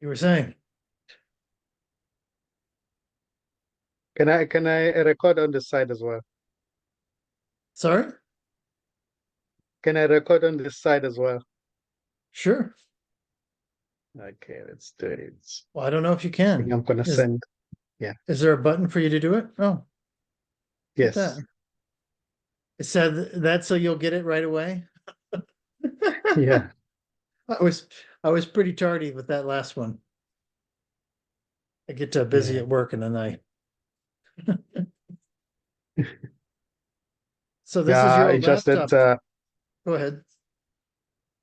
You were saying, Can I record on the side as well? sorry? Can I record on this side as well? Sure. Okay, let's do it. Well, I don't know if you I think can. I'm gonna Is send. Yeah. is there a button for you to do it? Oh, look at that. Yes. It said that so you'll get it right away. Yeah. I was I was pretty tardy with that last one. I get busy Yeah. at work and then I so this is your Yeah. old It's just that. laptop. Go ahead.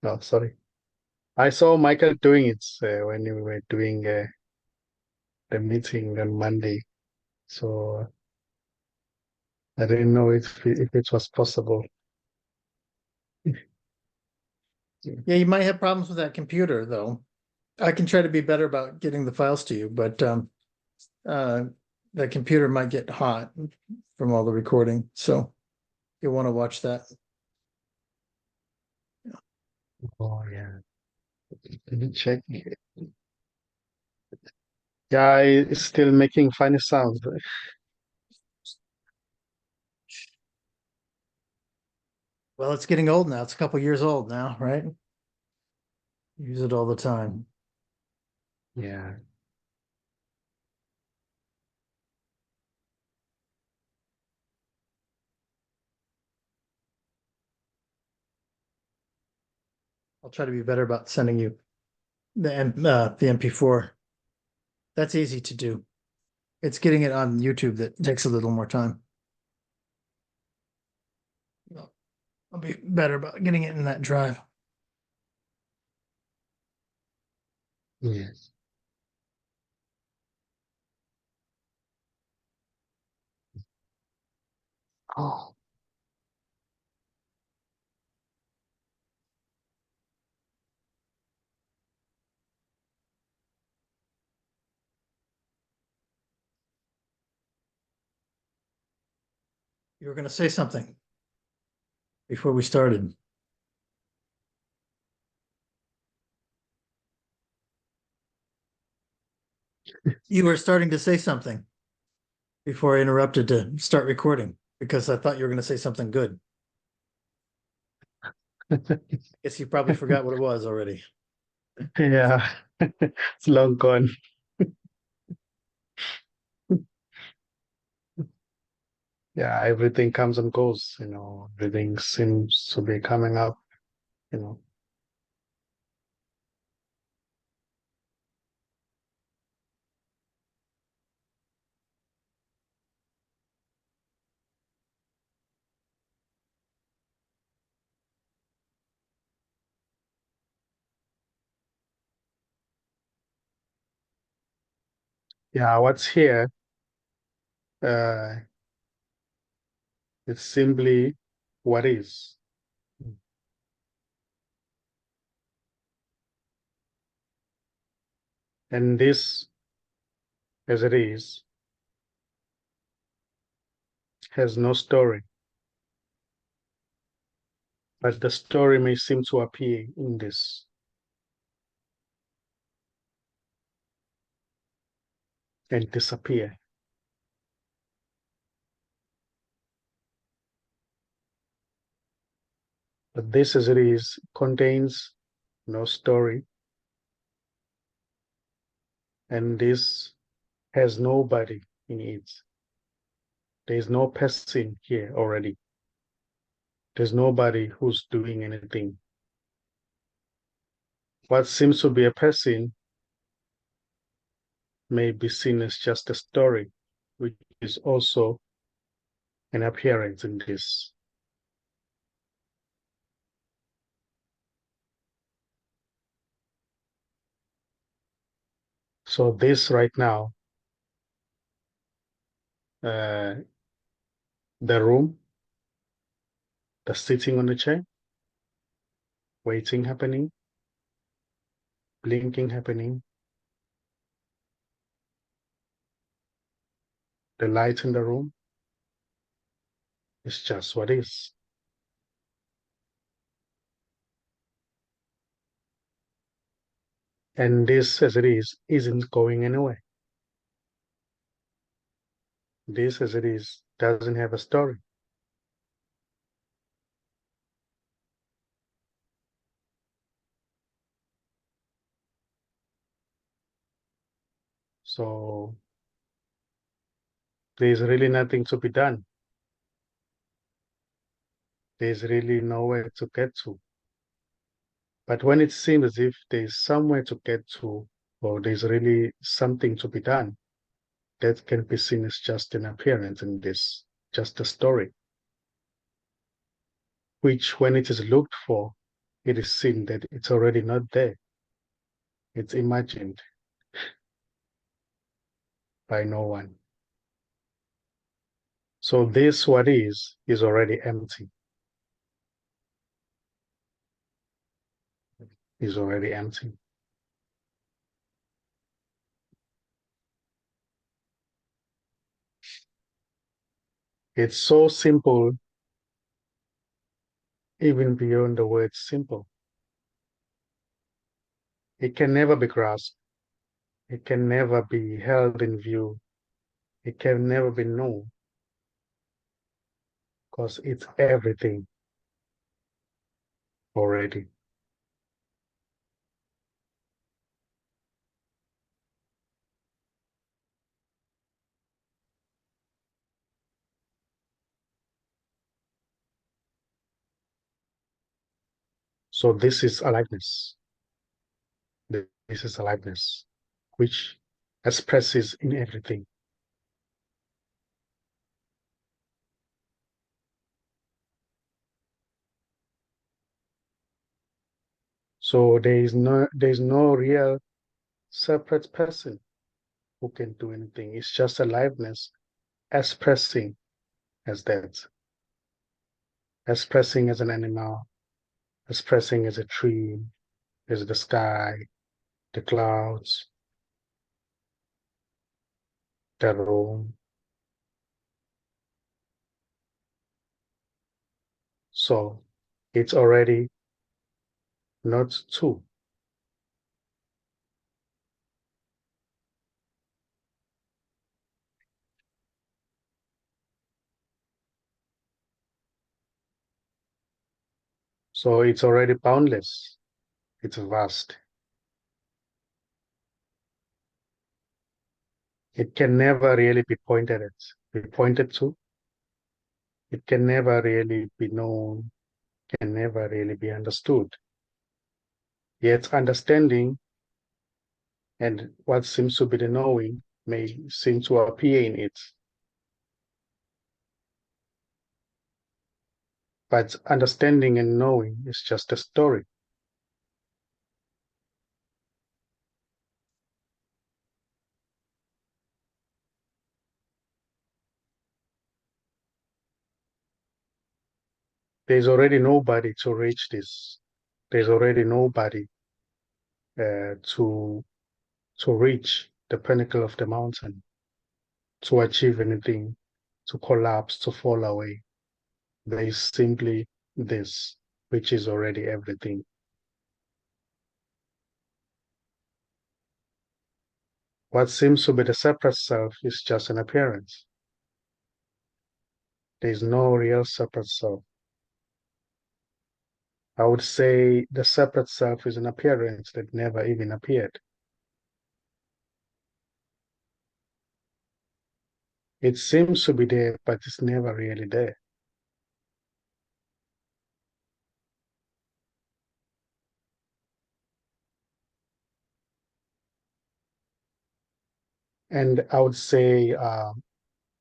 No, sorry. I saw Michael doing it when we were doing the meeting on Monday. So I didn't know if it was possible. Yeah, you might have problems with that computer though. I can try to be better about getting the files to you, but uh the computer might get hot from all the recording. So you'll want to watch that. Oh yeah. Let me check. Yeah, it's still making funny sounds. Well, it's getting old now. It's a couple years old now, right? Use it all the time. Yeah. I'll try to be better about sending you the MP4. That's easy to do. It's getting it on YouTube that takes a little more time. I'll be better about getting it in that drive. Yes. Oh. You were going to say something before we started. You were starting to say something before I interrupted to start recording because I thought you were going to say something good. Guess you probably forgot what it was already. Yeah. It's long gone. Yeah, everything comes and goes, everything seems to be coming up, you know. Yeah, what's here, uh, it's simply what is. And this, as it is, has no story, but the story may seem to appear in this and disappear. But this, as it is, contains no story, and this has nobody in it. There is no person here already. There's nobody who's doing anything. What seems to be a person may be seen as just a story, which is also an appearance in this. So this right now, uh, the room, the sitting on the chair, waiting happening, blinking happening, the light in the room is just what is. And this as it is isn't going anywhere. This as it is doesn't have a story. So there's really nothing to be done. There's really nowhere to get to. But when it seems as if there's somewhere to get to, or there's really something to be done, that can be seen as just an appearance in this, just a story, which when it is looked for, it is seen that it's already not there. It's imagined by no one. So this what is already empty, is already empty. It's so simple, even beyond the word simple. It can never be grasped. It can never be held in view. It can never be known because it's everything already. So this is aliveness. This is aliveness, which expresses in everything. So there is no real separate person who can do anything. It's just aliveness expressing as that, expressing as an animal, expressing as a tree, as the sky, the clouds, the room. So it's already not two. So it's already boundless. It's vast. It can never really be pointed at, be pointed to. It can never really be known, can never really be understood. Yet understanding and what seems to be the knowing may seem to appear in it. But understanding and knowing is just a story. There's already nobody to reach this. There's already nobody to reach the pinnacle of the mountain, to achieve anything, to collapse, to fall away. There is simply this, which is already everything. What seems to be the separate self is just an appearance. There is no real separate self. I would say the separate self is an appearance that never even appeared. It seems to be there, but it's never really there. And I would say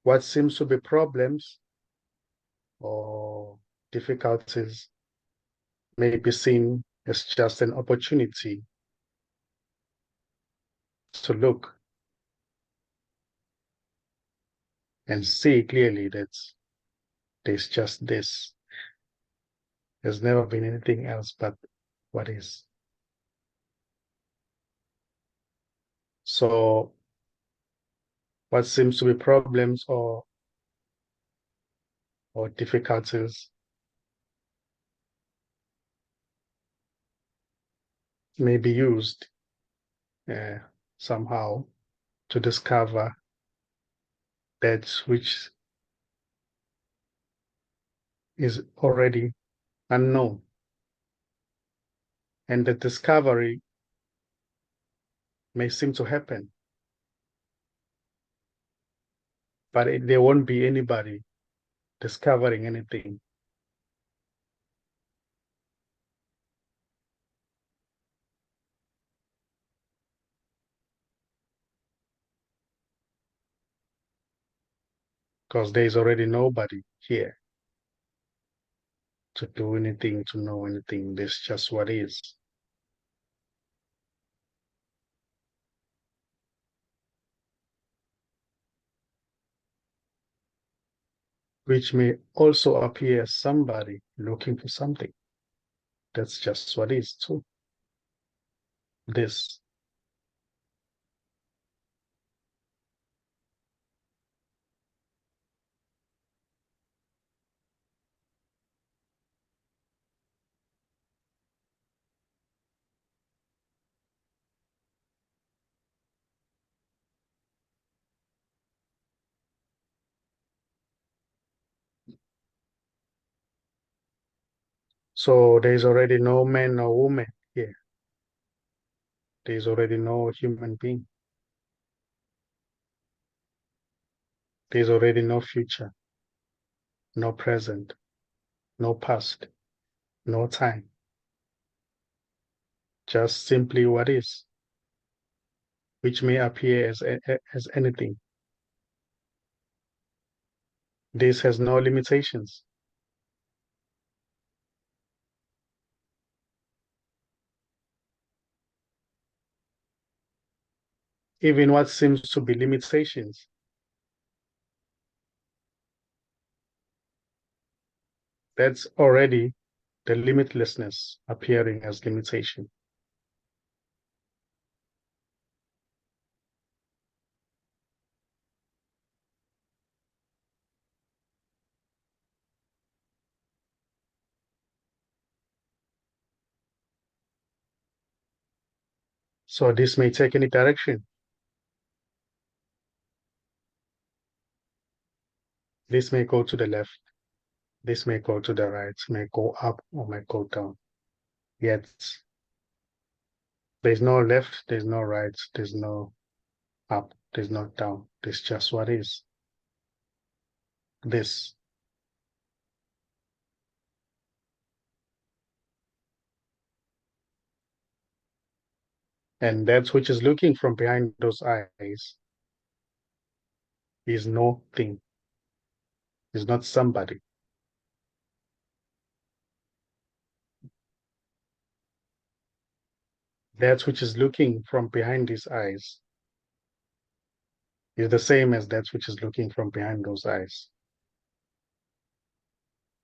what seems to be problems or difficulties may be seen as just an opportunity to look and see clearly that there's just this. There's never been anything else but what is. So what seems to be problems or difficulties may be used uh, somehow to discover that which is already unknown. And the discovery may seem to happen, but there won't be anybody discovering anything. Because there's already nobody here to do anything, to know anything. This just what is. Which may also appear as somebody looking for something. That's just what is too. This. So there's already no man or woman here. There's already no human being. There's already no future, no present, no past, no time. Just simply what is, which may appear as anything. This has no limitations. Even what seems to be limitations, that's already the limitlessness appearing as limitation. So this may take any direction. This may go to the left. This may go to the right, may go up or may go down. Yet there's no left, there's no right, there's no up, there's no down. There's just what is. This. And that which is looking from behind those eyes is no thing, is not somebody. That which is looking from behind these eyes is the same as that which is looking from behind those eyes.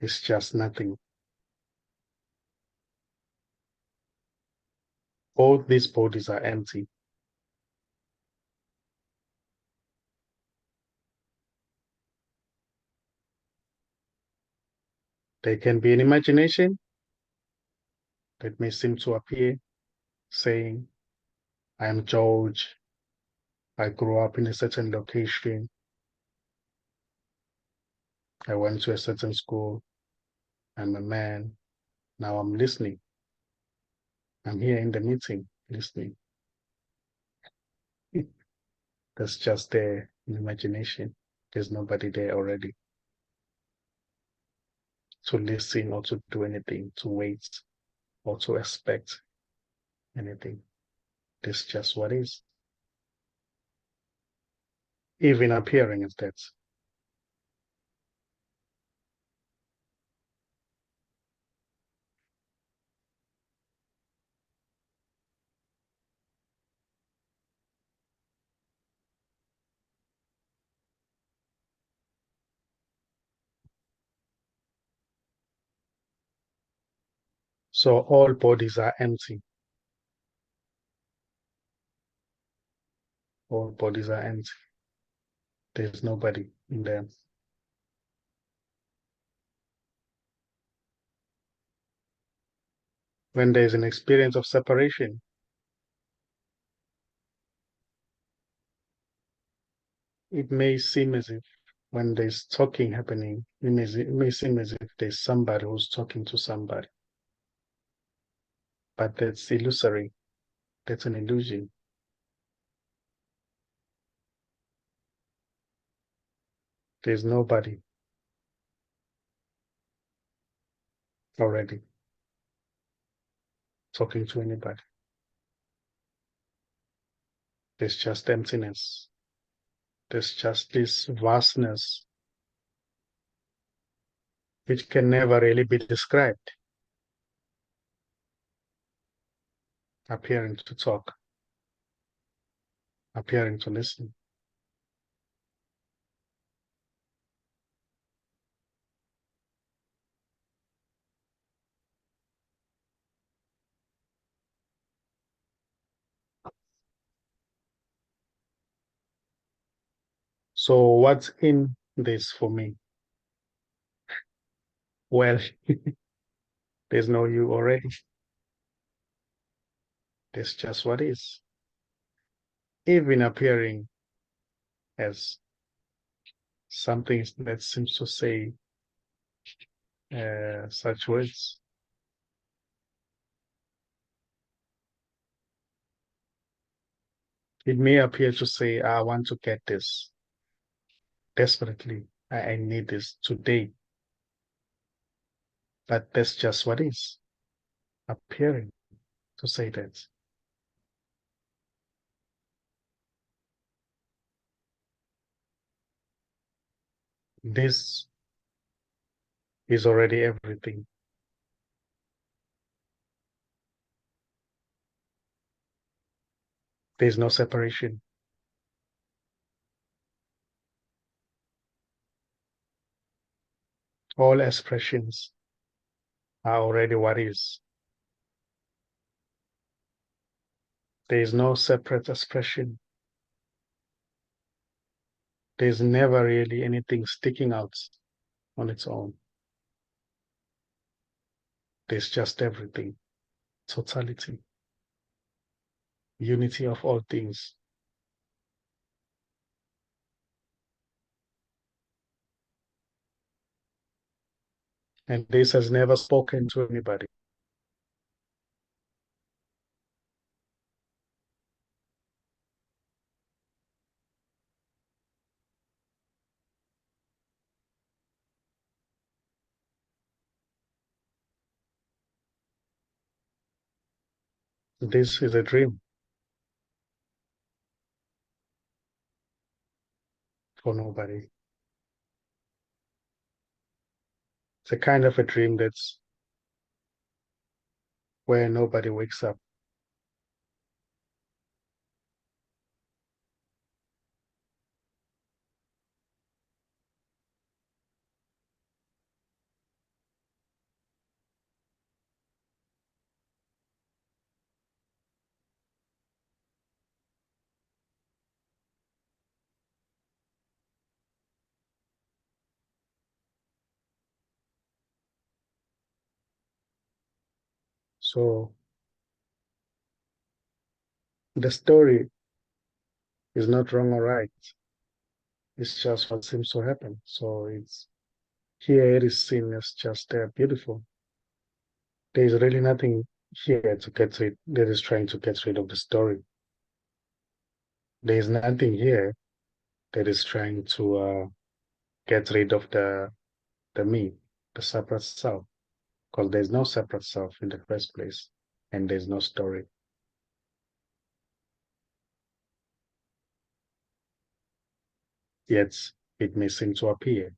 It's just nothing. Both these bodies are empty. There can be an imagination that may seem to appear saying, I am George. I grew up in a certain location. I went to a certain school. I'm a man. Now I'm listening. I'm here in the meeting listening. That's just there in imagination. There's nobody there already to listen or to do anything, to wait or to expect anything. This just what is. Even appearing as that. So all bodies are empty. All bodies are empty. There's nobody in them. When there's an experience of separation, it may seem as if when there's talking happening, it may seem as if there's somebody who's talking to somebody. But that's illusory. That's an illusion. There's nobody already talking to anybody. There's just emptiness. There's just this vastness which can never really be described, appearing to talk, appearing to listen. So what's in this for me? Well, there's no you already. There's just what is. Even appearing as something that seems to say such words. It may appear to say, I want to get this desperately. I need this today. But that's just what is appearing to say that. This is already everything. There's no separation. All expressions are already what is. There is no separate expression. There's never really anything sticking out on its own. There's just everything, totality, unity of all things. And this has never spoken to anybody. This is a dream for nobody. It's a kind of a dream that's where nobody wakes up. So the story is not wrong or right. It's just what seems to happen. So it's here it is seen as just beautiful. There is really nothing here to get rid that is trying to get rid of the story. There is nothing here that is trying to get rid of the me, the separate self, because there's no separate self in the first place, and there's no story. Yet it may seem to appear,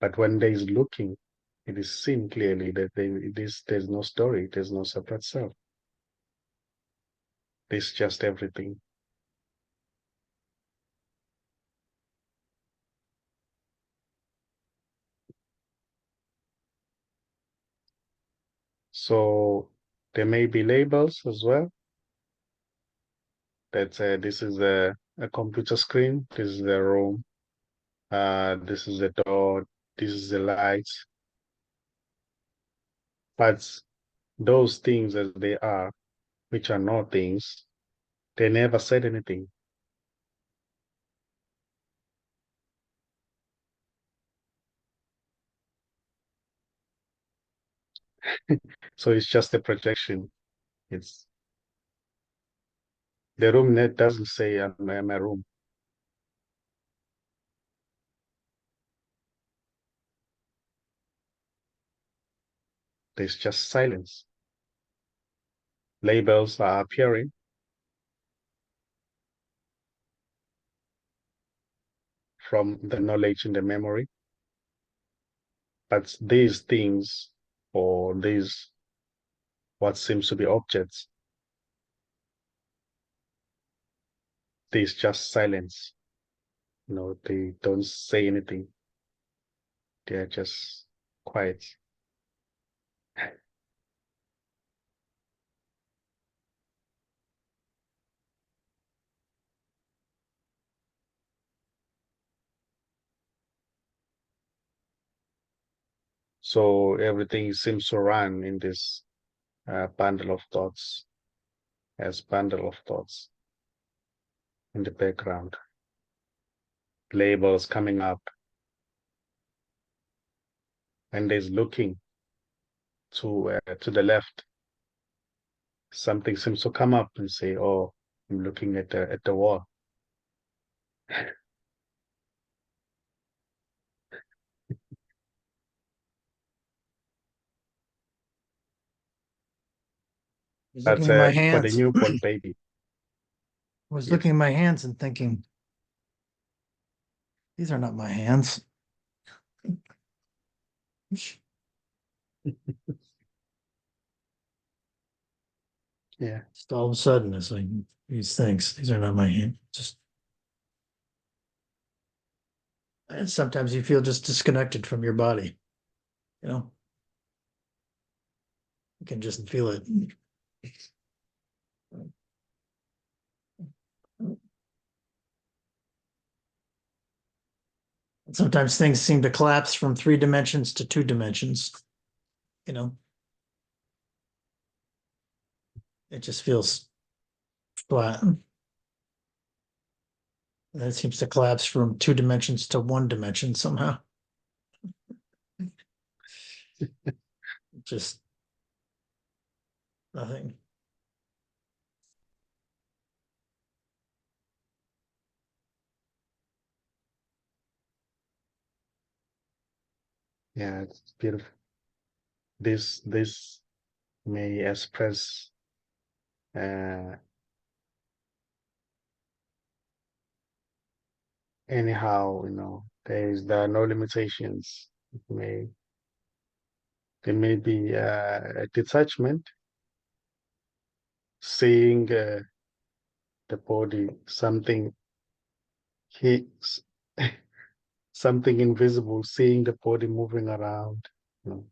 but when there is looking, it is seen clearly that there's no story, there's no separate self. There's just everything. So there may be labels as well. That this is a computer screen, this is the room, this is the door, this is the light. But those things as they are, which are not things, they never said anything. So it's just a projection. It's the room net doesn't say I'm a room. There's just silence. Labels are appearing from the knowledge and the memory. But these things, or these what seems to be objects, there's just silence. They don't say anything. They're just quiet. So everything seems to run in this bundle of thoughts, as bundle of thoughts in the background. Labels coming up, and there's looking to the left. Something seems to come up and say, "Oh, I'm looking at the wall." Was That's looking at my for the hands. newborn baby. Was Yes. looking at my hands and thinking, these are not my hands. Yeah. Just all of a sudden, it's like these things. These are not my hands. Just and sometimes you feel just disconnected from your body. You know, you can just feel it. Sometimes things seem to collapse from 3 dimensions to 2 dimensions. You know, it just feels flat. And it seems to collapse from 2 dimensions to 1 dimension somehow. Just nothing. Yeah, it's beautiful. This may express uh, anyhow. There are no limitations. There may be a detachment, seeing the body, he, something invisible, seeing the body moving around. You know.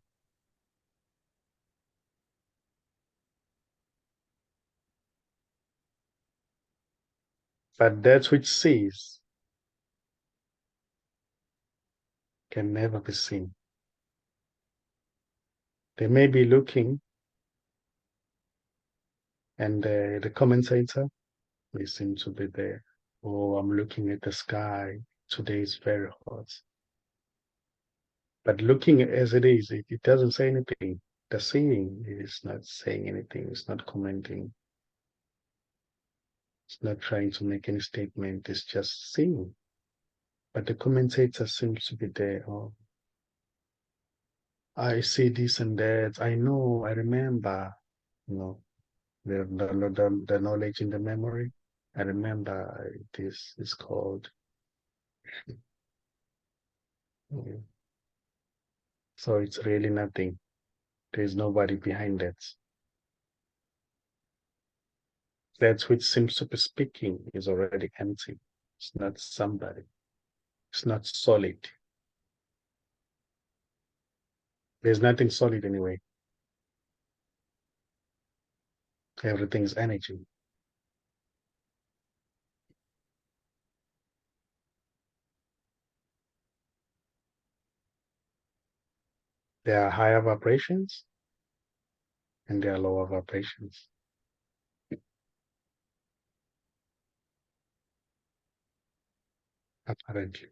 But that which sees can never be seen. They may be looking, and the commentator may seem to be there. Oh, I'm looking at the sky. Today is very hot. But looking as it is, it doesn't say anything. The seeing is not saying anything. It's not commenting. It's not trying to make any statement. It's just seeing. But the commentator seems to be there. Oh, I see this and that. I know. I remember. You know, the knowledge in the memory. I remember this is called. Yeah. So it's really nothing. There's nobody behind that. That which seems to be speaking is already empty. It's not somebody. It's not solid. There's nothing solid anyway. Everything's energy. There are higher vibrations and there are lower vibrations. Apparently.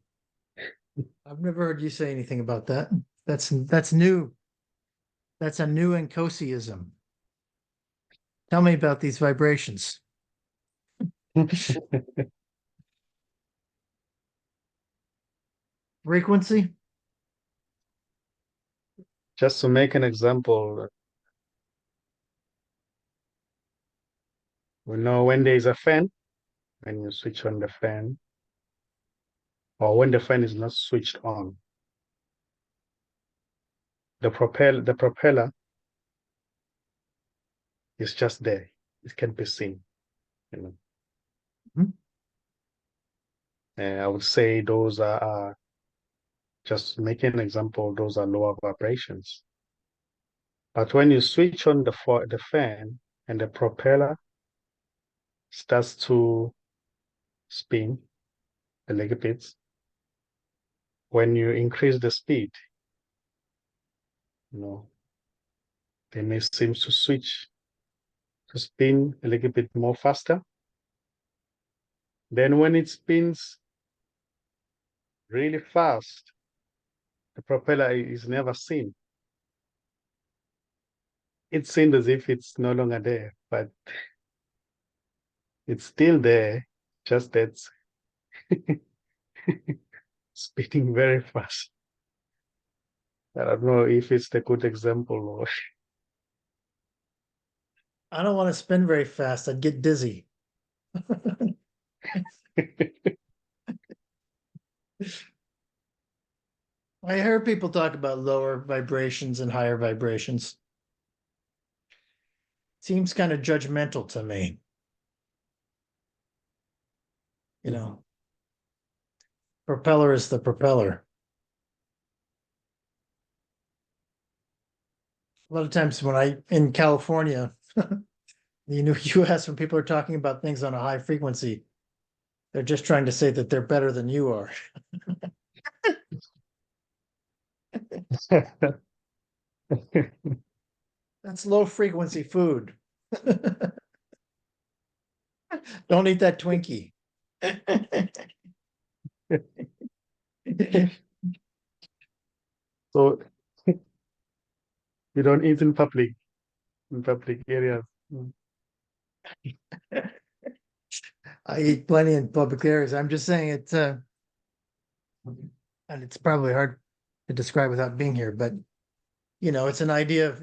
I've never heard you say anything about that. That's new. That's a new Nkosiism. Tell me about these vibrations. Frequency? Just to make an example, we know when there is a fan, when you switch on the fan, or when the fan is not switched on, the propeller is just there. It can be seen. You know, Mhm. I would say those are just making an example. Those are lower vibrations. But when you switch on the fan and the propeller starts to spin a little bit, when you increase the speed, you know, they may seem to switch to spin a little bit more faster. Then when it spins really fast, the propeller is never seen. It seems as if it's no longer there, but it's still there, just that spinning very fast. I don't know if it's a good example or I don't want to spin very fast. I'd get dizzy. I heard people talk about lower vibrations and higher vibrations. Seems kind of judgmental to me. You know, propeller is the propeller. A lot of times when in California, US, when people are talking about things on a high frequency, they're just trying to say that they're better than you are. That's low frequency food. Don't eat that Twinkie. So you don't eat in public areas. I eat plenty in public areas. I'm just saying it's and it's probably hard to describe without being here, but it's an idea of,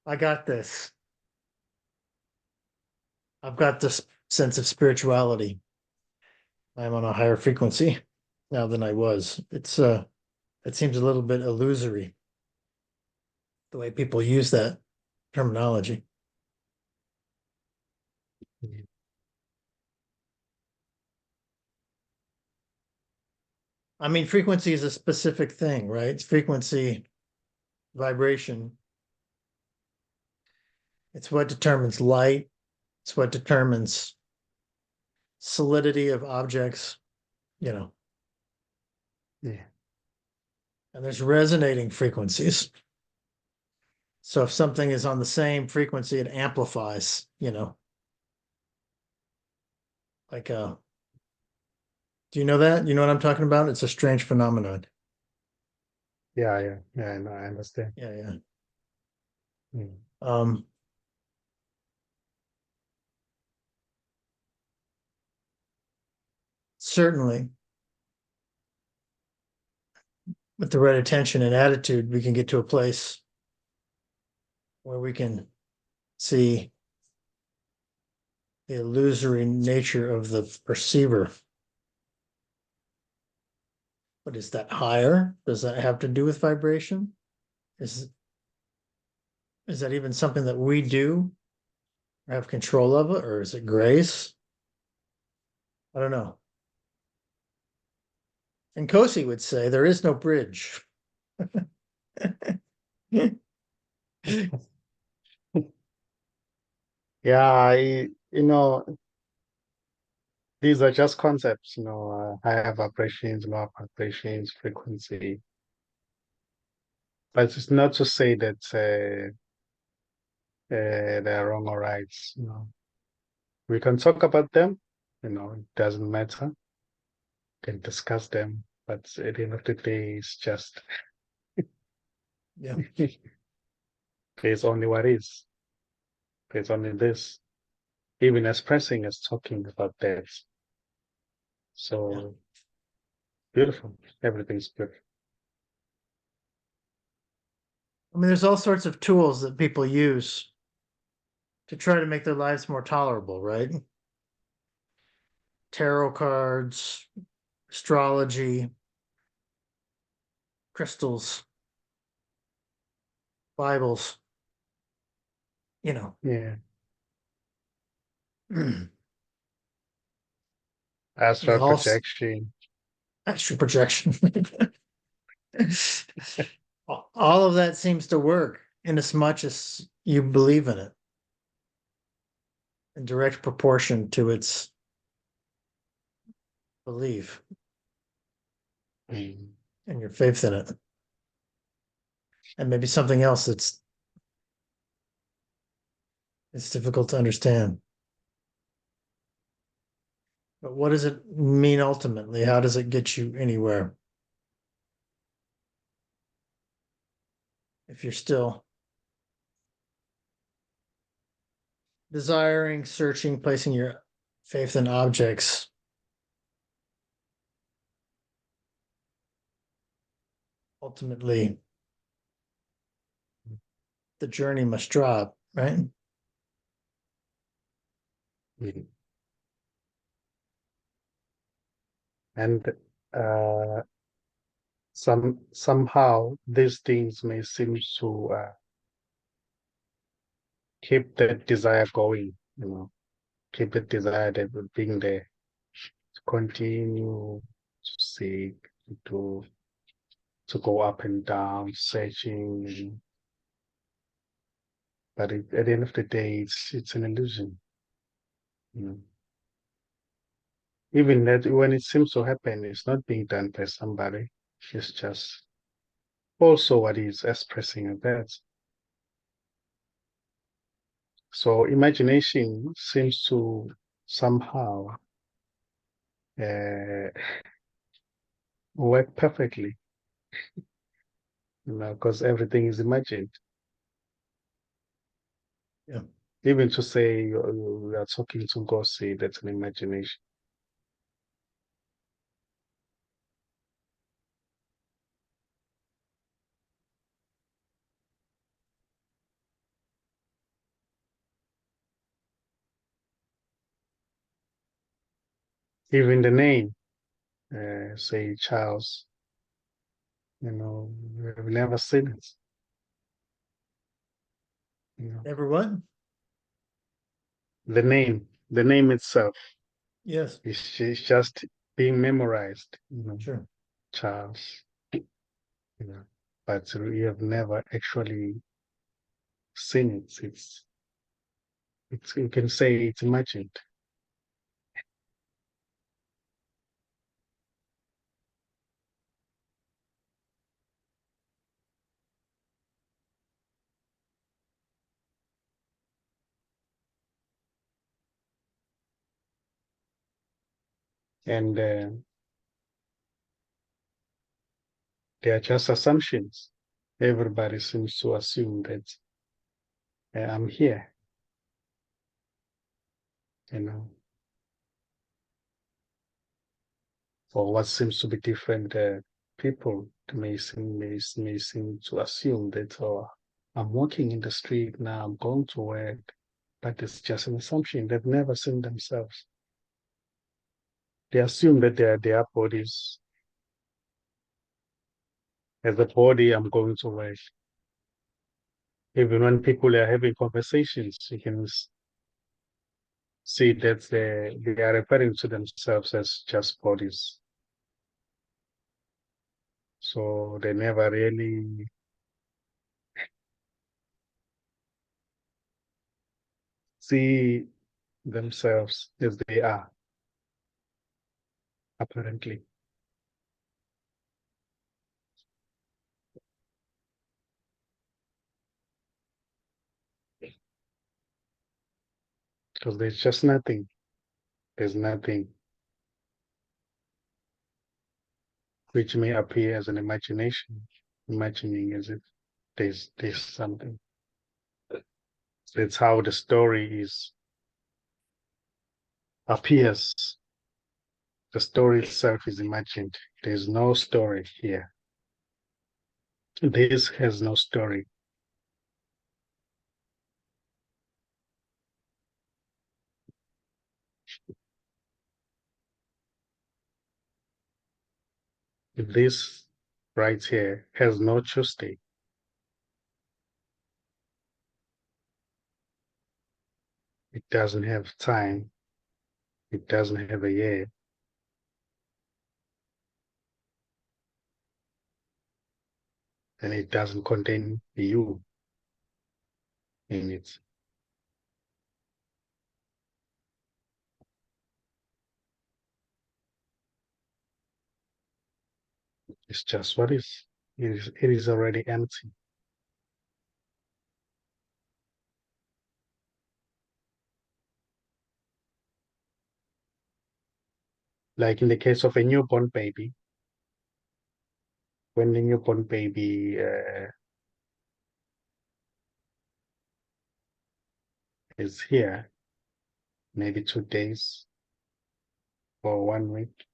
I got this. I've got this sense of spirituality. I'm on a higher frequency now than I was. It seems a little bit illusory, the way people use that terminology. I mean, frequency is a specific thing, right? It's frequency, vibration. It's what determines light. It's what determines solidity of objects, you know, Yeah. and there's resonating frequencies. So if something is on the same frequency, it amplifies, like do you know that? You know what I'm talking about? It's a strange phenomenon. Yeah. No, I understand. Yeah, yeah. Mm. Um, Certainly with the right attention and attitude, we can get to a place where we can see the illusory nature of the perceiver. But is that higher? Does that have to do with vibration? Is is that even something that we do or have control of it, or is it grace? I don't know. And Kosi would say there is no bridge. Yeah, these are just concepts, higher vibrations, lower vibrations, frequency. But it's not to say that they're wrong or right. We can talk about them, it doesn't matter. Can discuss them, but at the end of the day, it's just Yeah. There's only what is. There's only this. Even expressing is talking about that. So beautiful. Everything's beautiful. I mean, there's all sorts of tools that people use to try to make their lives more tolerable, right? Tarot cards, astrology, crystals, Bibles, you know. Yeah. Yeah, Astral all projection. astral projection. All of that seems to work in as much as you believe in it in direct proportion to its belief Mm. and your faith in it. And maybe something else that's it's difficult to understand. But what does it mean ultimately? How does it get you anywhere? If you're still desiring, searching, placing your faith in objects, ultimately the journey must drop, right? Mm. And uh, somehow these things may seem to keep that desire going, keep the desire that being there, to continue to seek, to to go up and down, searching. But at the end of the day, it's an illusion. You know. Even that when it seems to happen, it's not being done by somebody. It's just also what is expressing that. So imagination seems to somehow uh, work perfectly, because everything is imagined. Yeah. Even to say you are talking to God, say that's an imagination. Even the name, say Charles, we've never seen it. You know, Everyone? the name itself Yes, is just being memorized. sure. Charles, but we have never actually seen it. It's you can say it's imagined. And they are just assumptions. Everybody seems to assume that I'm here, you know, for what seems to be different people may seem to assume that, oh, I'm walking in the street now, I'm going to work, but it's just an assumption. They've never seen themselves. They assume that they are their bodies. As a body, I'm going to work. Even when people are having conversations, you can see that they are referring to themselves as just bodies. So they never really see themselves as they are, apparently. Because there's just nothing. There's nothing which may appear as an imagination, imagining as if There's something. That's how the story is appears. The story itself is imagined. There's no story here. This has no story. This right here has no Tuesday. It doesn't have time. It doesn't have a year. And it doesn't contain you in it. It's just what is. It is already empty. Like in the case of a newborn baby, when the newborn baby is here, maybe 2 days or 1 week,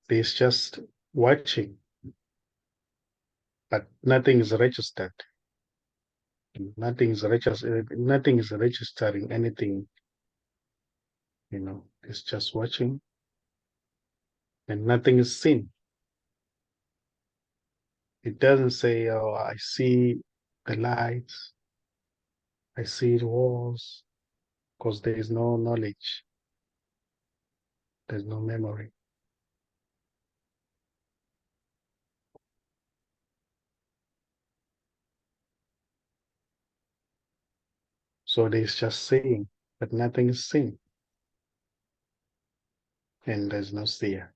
there's just watching, but nothing is registered. Nothing is nothing is registering anything, it's just watching and nothing is seen. It doesn't say, oh, I see the lights, I see the walls, because there is no knowledge, there's no memory. So there's just seeing, but nothing is seen. And there's no seer.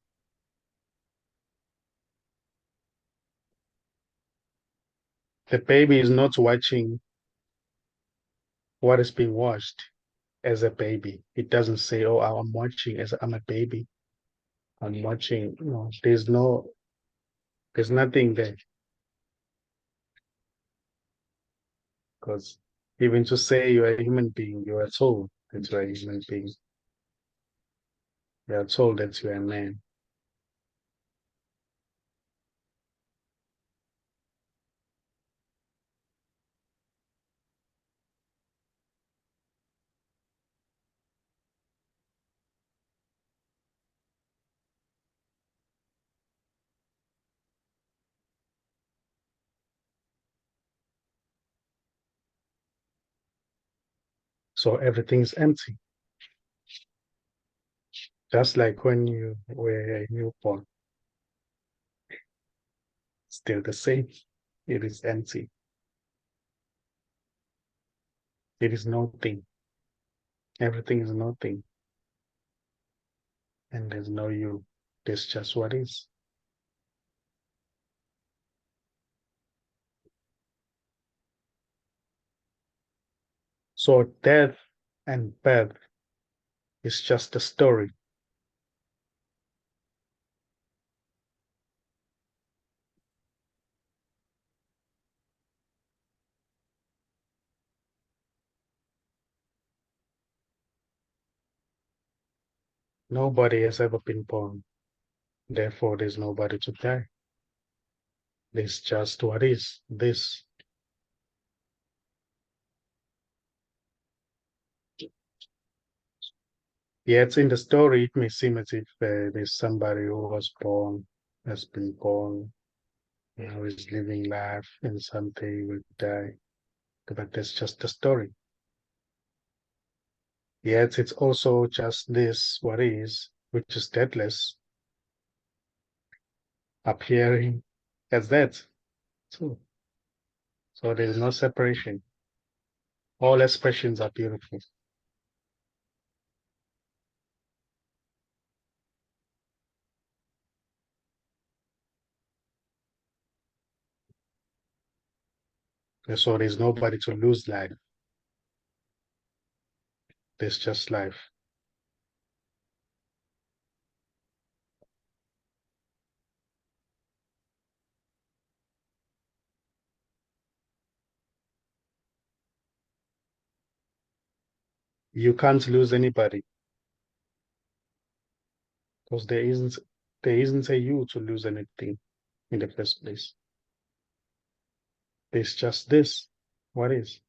The baby is not watching what is being watched as a baby. It doesn't say, oh, I'm watching as I'm a baby. I'm watching. No, there's nothing there. Because even to say you're a human being, you are told that you're a human being. You are told that you're a man. So everything is empty. Just like when you were a newborn, still the same. It is empty. It is nothing. Everything is nothing. And there's no you. There's just what is. So death and birth is just a story. Nobody has ever been born. Therefore, there's nobody to die. There's just what is. This. Yet in the story, it may seem as if there's somebody who was born, has been born, is living life, and someday will die. But that's just a story. Yet it's also just this, what is, which is deathless, appearing as that too. So there is no separation. All expressions are beautiful. And so there's nobody to lose life. There's just life. You can't lose anybody because there isn't a you to lose anything in the first place. There's just this. What is?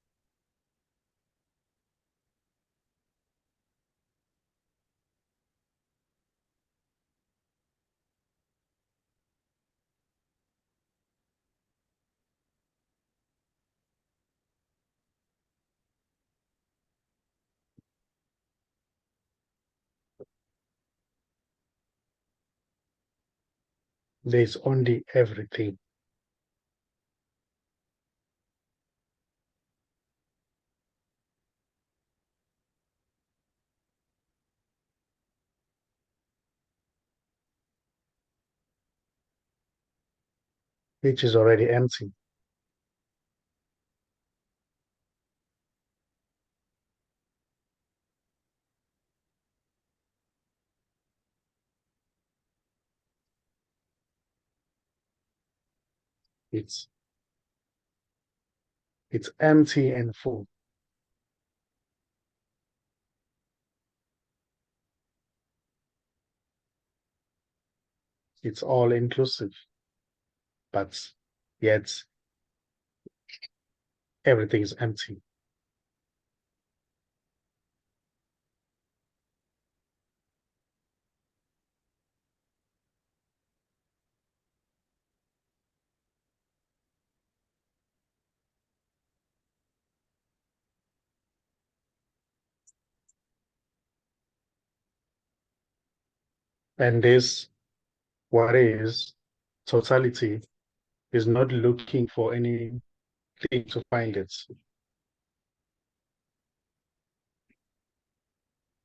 There's only everything. Which is already empty. It's it's empty and full. It's all inclusive, but yet everything is empty. And this, what is totality, is not looking for anything to find it.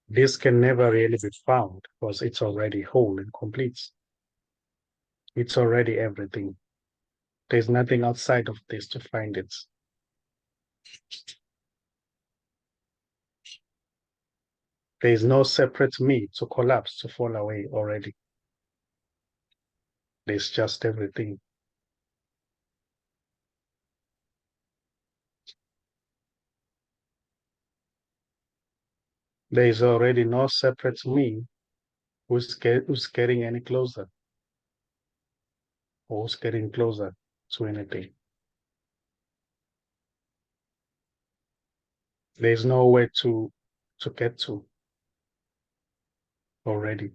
This can never really be found because it's already whole and complete. It's already everything. There's nothing outside of this to find it. There's no separate me to collapse, to fall away already. There's just everything. There's already no separate me who's getting any closer or who's getting closer to anything. There's nowhere to get to already.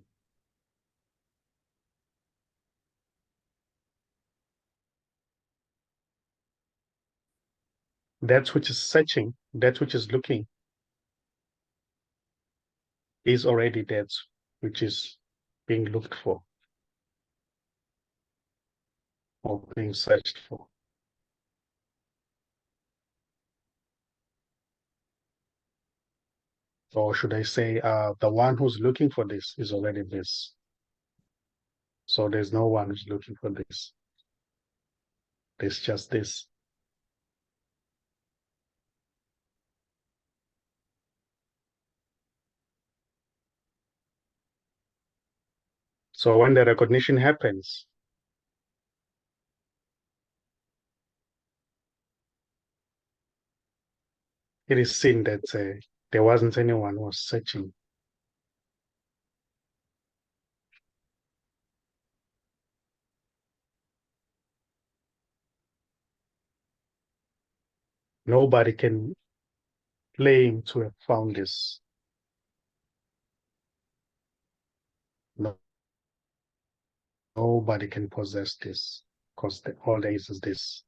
That which is searching, that which is looking, is already that which is being looked for or being searched for. Or should I say, the one who's looking for this is already this. So there's no one who's looking for this. There's just this. So when the recognition happens, it is seen that there wasn't anyone who was searching. Nobody can claim to have found this. No, nobody can possess this because all there is this.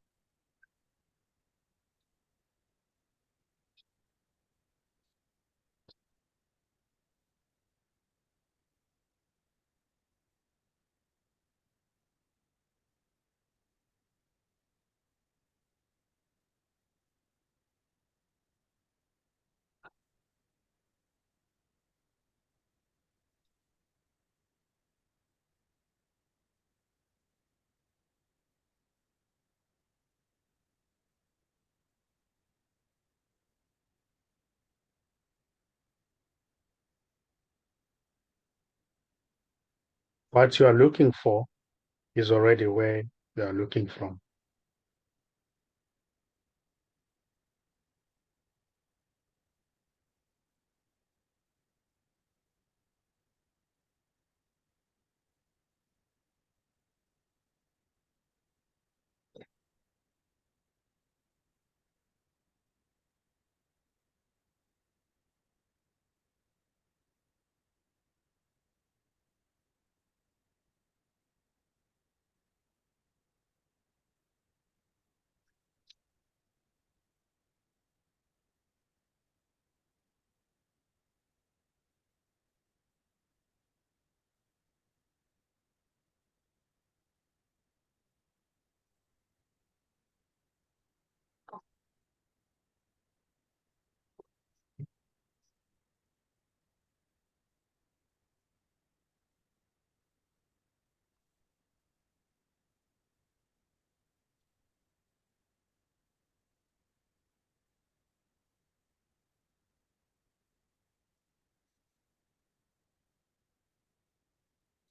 What you are looking for is already where you are looking from.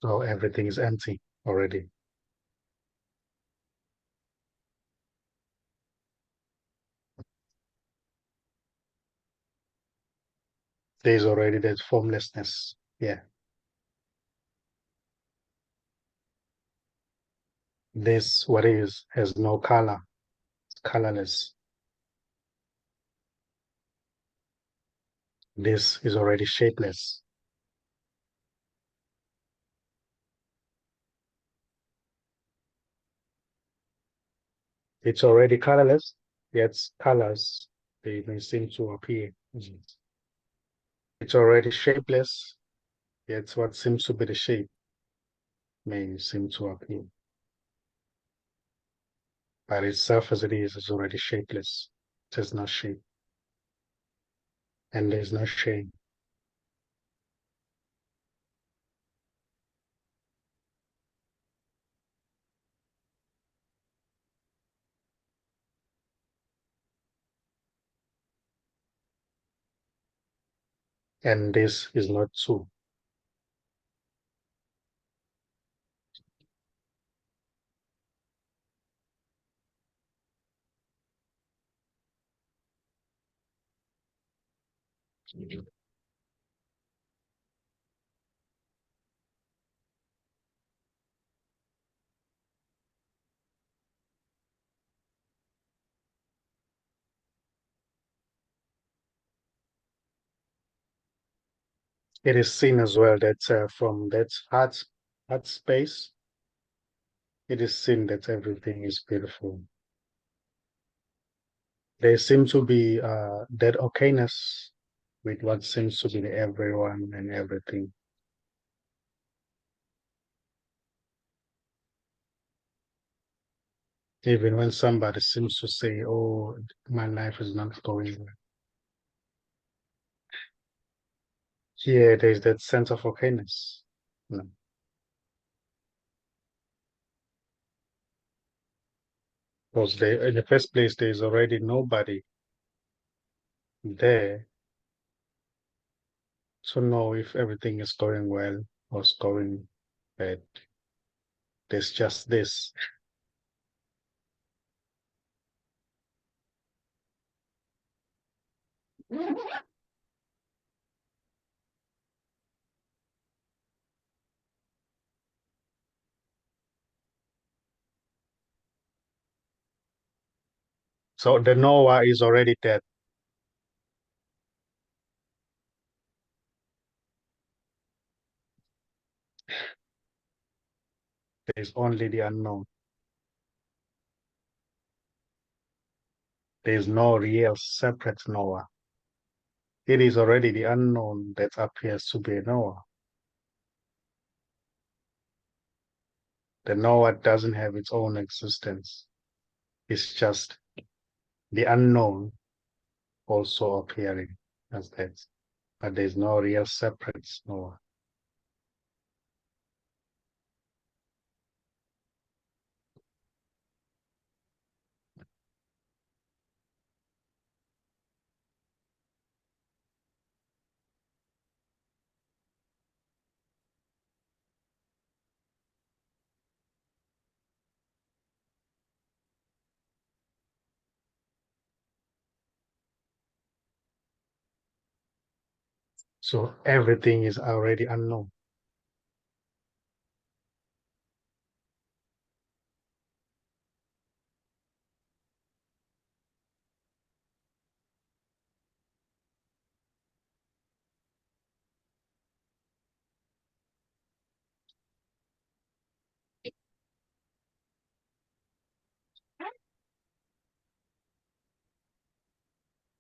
So everything is empty already. There's already that formlessness. Yeah. This, what is, has no color, it's colorless. This is already shapeless. It's already colorless, yet colors, they may seem to appear. It's already shapeless, yet what seems to be the shape may seem to appear. But itself as it is already shapeless. It has no shape. And there's no shame. And this is not true. It is seen as well that from that heart space, it is seen that everything is beautiful. There seems to be that okayness with what seems to be the everyone and everything. Even when somebody seems to say, oh, my life is not going well. Yeah, there's that sense of okayness. No. Because they, in the first place, there's already nobody there to know if everything is going well or is going bad. There's just this. So the Noah is already dead. There's only the unknown. There's no real separate Noah. It is already the unknown that appears to be Noah. The Noah doesn't have its own existence. It's just the unknown also appearing as that. But there's no real separate Noah. So everything is already unknown.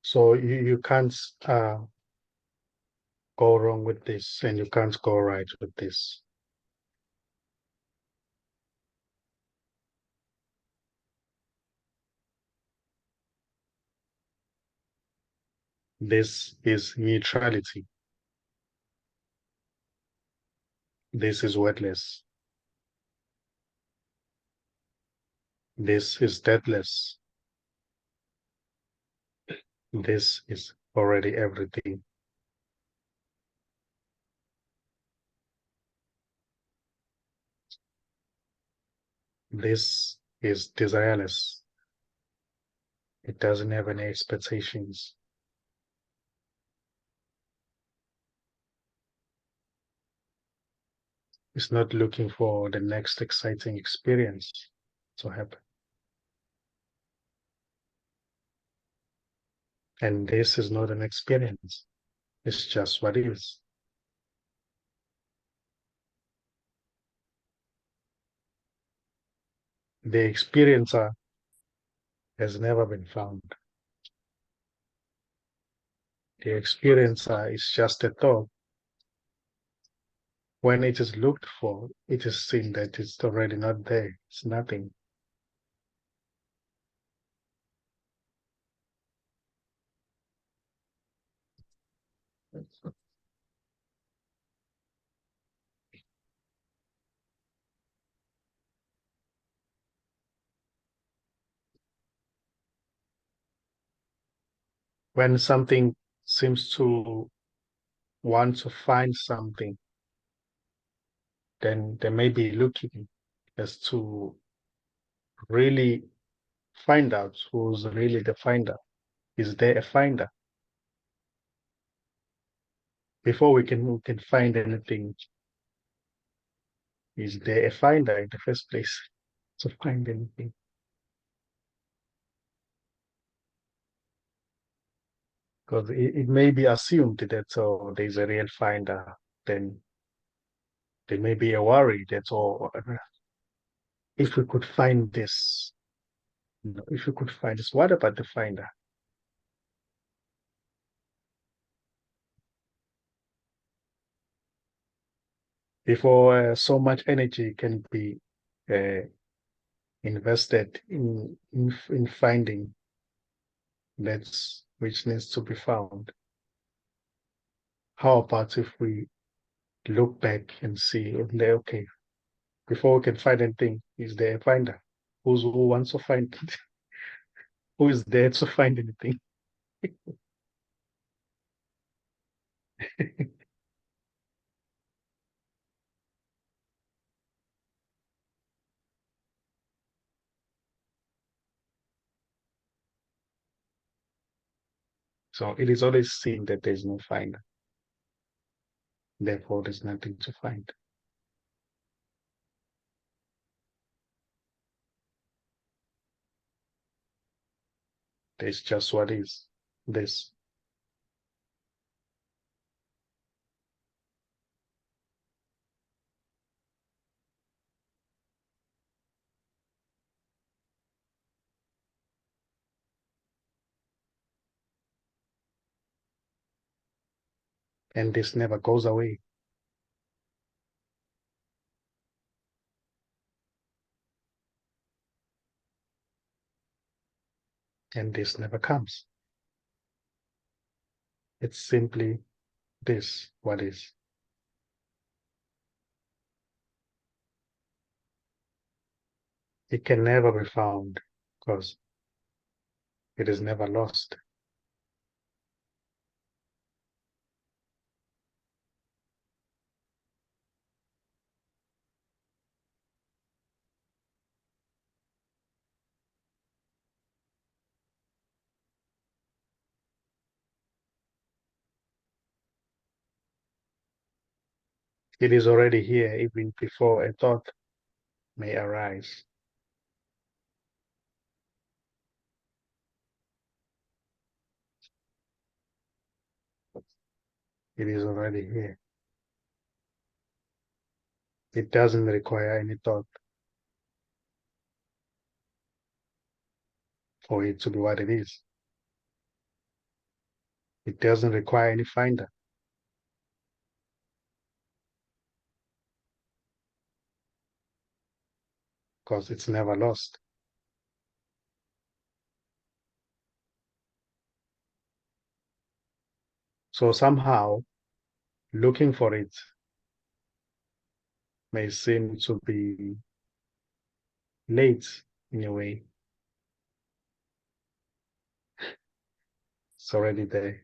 So you can't go wrong with this and you can't go right with this. This is neutrality. This is wordless. This is deathless. This is already everything. This is desireless. It doesn't have any expectations. It's not looking for the next exciting experience to happen. And this is not an experience. It's just what is. The experiencer has never been found. The experiencer is just a thought. When it is looked for, it is seen that it's already not there. It's nothing. When something seems to want to find something, then they may be looking as to really find out who's really the finder. Is there a finder? Before we can find anything, is there a finder in the first place to find anything? Because it may be assumed that there's a real finder, then there may be a worry that if we could find this, if we could find this, what about the finder? Before so much energy can be uh, invested in finding that's which needs to be found. How about if we look back and see, okay, before we can find anything, is there a finder? Who wants to find it? Who is there to find anything? So it is always seen that there's no finder. Therefore, there's nothing to find. There's just what is. This. And this never goes away. And this never comes. It's simply this, what is. It can never be found because it is never lost. It is already here even before a thought may arise. It is already here. It doesn't require any thought for it to be what it is. It doesn't require any finder because it's never lost. So somehow looking for it may seem to be late in a way. It's already there.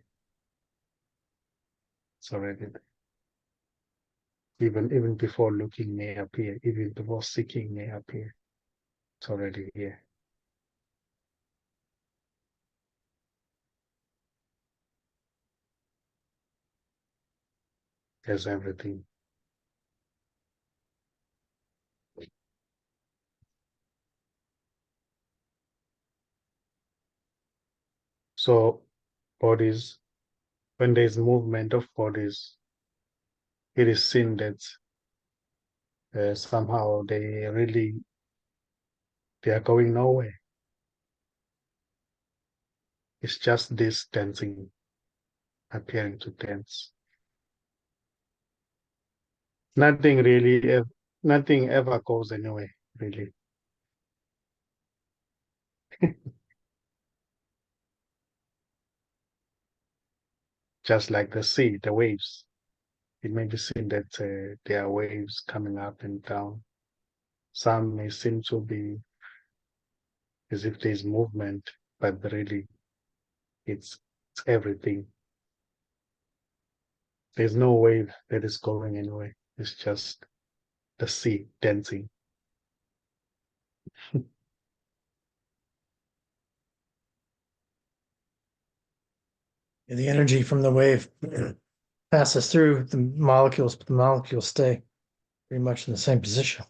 It's already there. Even before looking may appear, even before seeking may appear. It's already here. There's everything. So bodies, when there's movement of bodies, it is seen that somehow they are going nowhere. It's just this dancing, appearing to dance. Nothing really, nothing ever goes anywhere, really. Just like the sea, the waves. It may be seen that there are waves coming up and down. Some may seem to be as if there's movement, but really it's everything. There's no wave that is going anywhere. It's just the sea dancing. The energy from the wave passes through the molecules, but the molecules stay pretty much in the same position.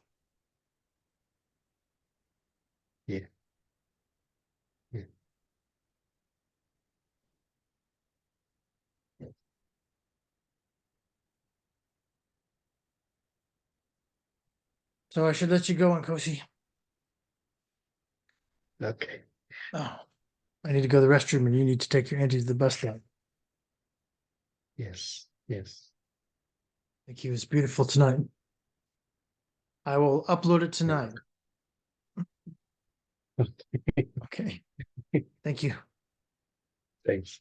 Yeah. Yeah. So I should let you go, Nkosi. Okay. Oh, I need to go to the restroom and you need to take your auntie to the bus stop. Yes. Yes. Thank you. It's beautiful tonight. I will upload it tonight. Okay. Thank you. Thanks.